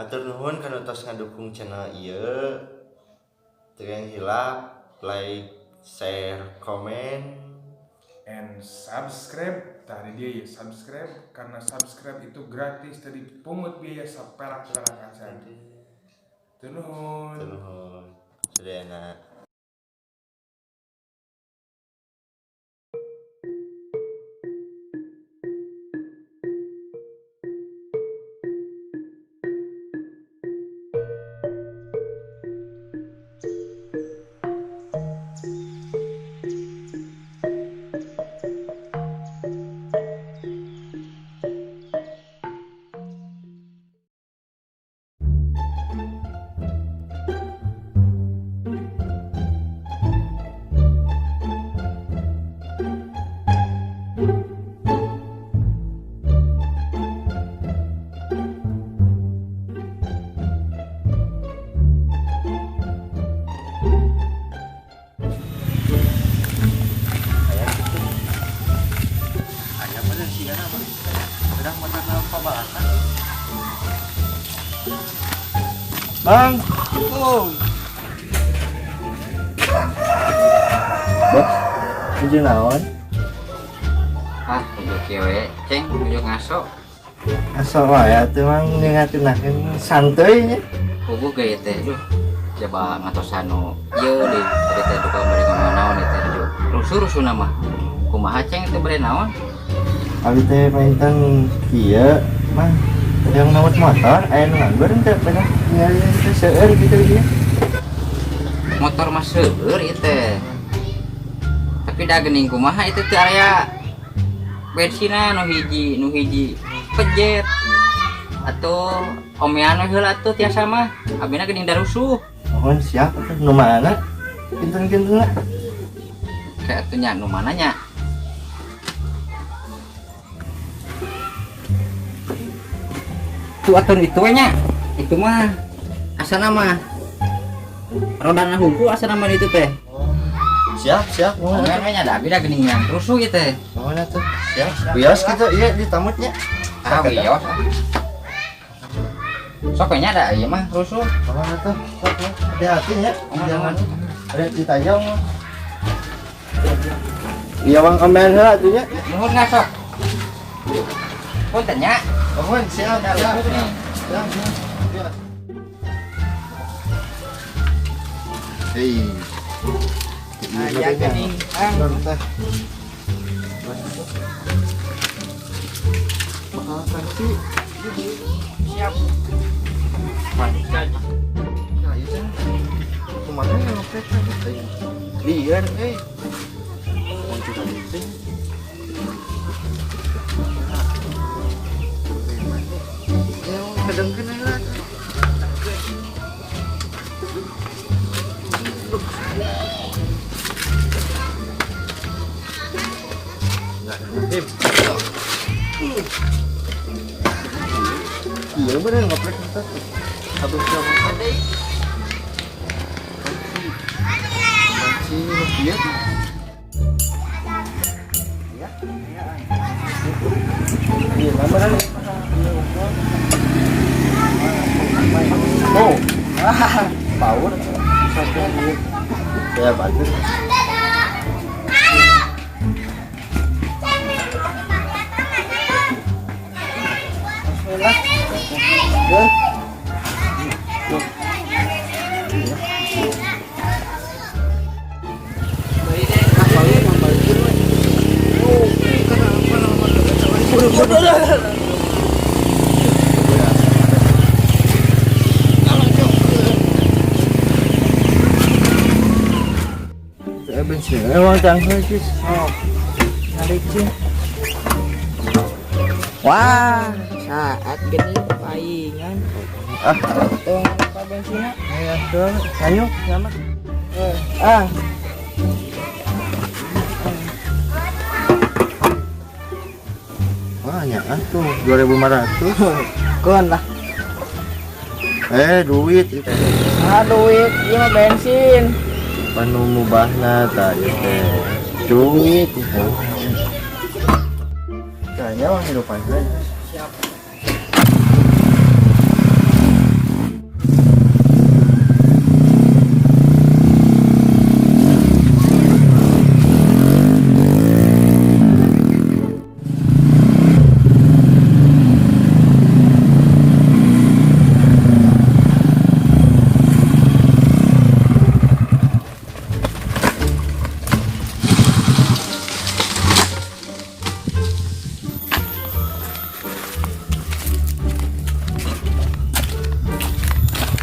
Atur nuhun kana tos ngadukung channel ieu. Teu yang hilap, like, share, comment, and subscribe. Tadi dia ya subscribe, karena subscribe itu gratis, tadi pungut biaya saperak-perak acan. Teu nuhun. Sedena. Bang, Bos, tujuh naon? Tujuh kewe, ceng, tujuh ngaso. Asal wae atuh mang ngingatinakeun santuy nya. Puguh gaya teh, duh. Coba ngatosano, ieu di tadi teh duka bari ngomong di teh duh. Rusuh nama. Kumaha ceng itu bari naon? Abi teh painten kieu, Mang. Yang nawat motor, aya nu nganggur teh pedah ngali teh seueur gitu dia. Motor mah seueur ieu teh. Tapi da geuning kumaha itu teh aya bensina nu hiji pejet atau omean we heula atuh tiasa mah. Abina geuning da rusuh. Mohon siap atuh nu mana? Kinten-kintenna. Kayak atuh nya nu mana nya? Itu atur itu nya. Itu mah asana mah rodana hungkul asana mah itu teh. Siap. Mohon Omean we nya da abina geuning yang rusuh ieu teh. Mohon atuh. Siap. Bios kitu ieu di tamutnya. Wios. Sok nya da ieu mah rusuh. Mohon atuh. Hati-hati ya. Jangan ada ditajam. Iya Bang ambil heula atuh nya. Nuhun ngasok. Punten nya. Mohon siap. Hei. Aja geuning. Siap. Mantap. Kemana yang ngepet liar muncul tadi kadang kena lah iya bener ngepet kita habis jam tadi iya beneran oh power saya bantu bensin emang canggih sih narik sih Wah, saat gini palingan. Tong apa bensinnya? ya tuh ayo selamat Ah, wah ya tuh 2.500 kon lah. duit itu Duit, ini mah bensin. panu mubahna tadi teh duit itu kayaknya mah hidupan gue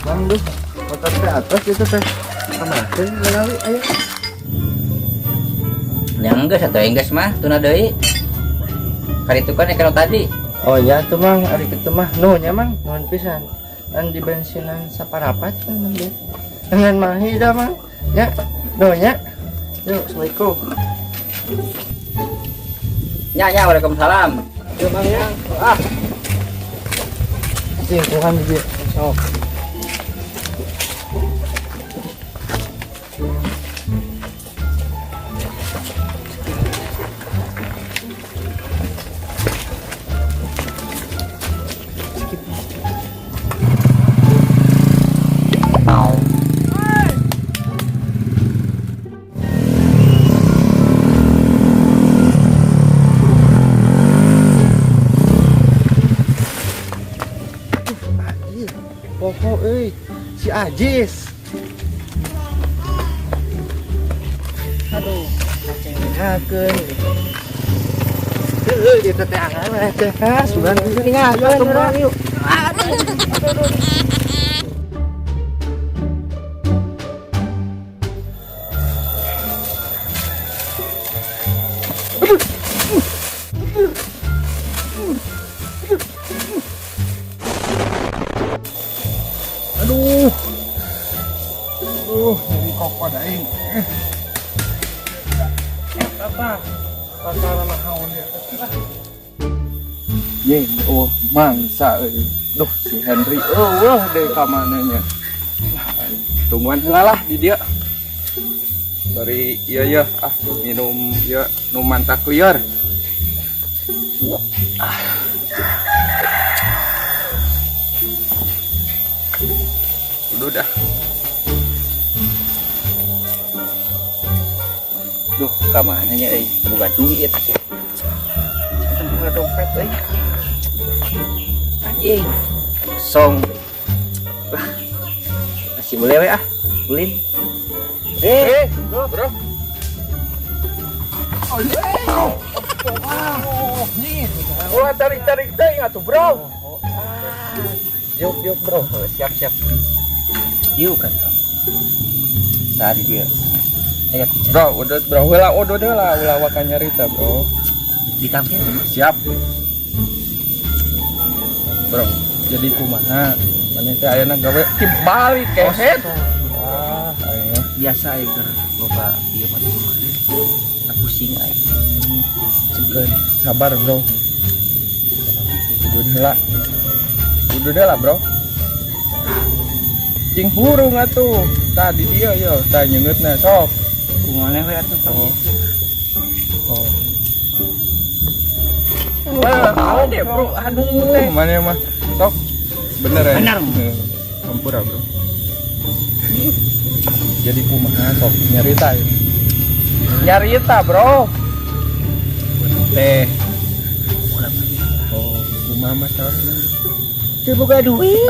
Bang duh, motor teh atas itu teh. Kamarin lalawi ayo. Yang enggak satu enggas mah tuna deui. Kali itu kan kalau tadi. Oh ya tuh mang, ari kitu mah nuhnya mang, nuhun pisan. Kan di bensinan saparapat kan dia. Dengan mahi dah mang. Ya, nuhnya. Yuk, assalamualaikum. Ya, waalaikumsalam. Yuk mang ya. Ah. Singkuhan dia. Sok. Popo si Ajis. Aduh, cengakeun. Di teteangan mah teh. Sugan Tinggalkeun yuk. Aduh, jadi kokot aing. Apa? Pasal nahaun dia. Ye, oh mangsa duh si Henry wah deh kamananya tungguan heula lah di dia bari iya minum ya nu mantak liar udah Duh, kamananya bukan duit. Bukan dompet anjing. Song. Wah. Masih boleh we Ulin. bro oh tarik teh atuh bro Yuk bro, siap. Yuk kan. Tadi dia. Ayo bro udah ulah wakan nyarita bro ditampil. siap bro jadi kumaha mana teh ayeuna gawe balik kehet ayo Biasa itu loba ieu mah pusing aja. cekeun sabar bro udah lah bro cing hurung atuh tadi dia yo tanya nyeungeutna sok Kumaha we atuh oh wah deh bro aduh mana mah sok bener ya Bener. Sampura bro jadi kumaha sok nyarita bro teh oh kumaha masalah Teu boga duit.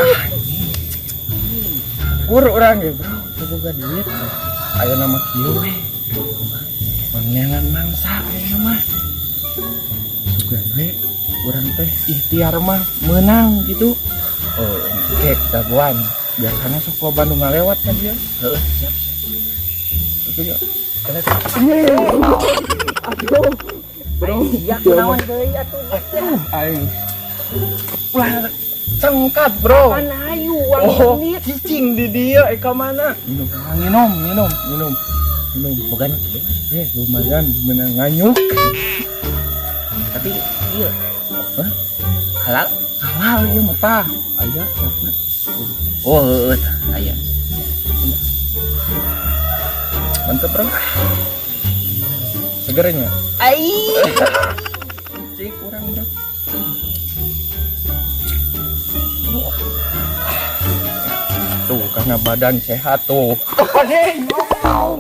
Kur orang ya bro teu boga duit aya nama kieu we manengan mangsa aya nama sugan we urang teh ikhtiar mah menang gitu oh kek tabuan biasanya sok loba nu ngalewat kan dia Heeh, siap. itu ya Bro, ya kunaon deui atuh. aing ulah cengkat bro Pan hayu oh uang duit. cicing di dia ka mana minum Bukan lumayan menang nganyuk tapi iya Hah? halal. halal ieu mah tah aya sapna Oh, heueuh aya. mantep bro segernya Ai. cik kurang bro tuh karena badan sehat tuh. Oh,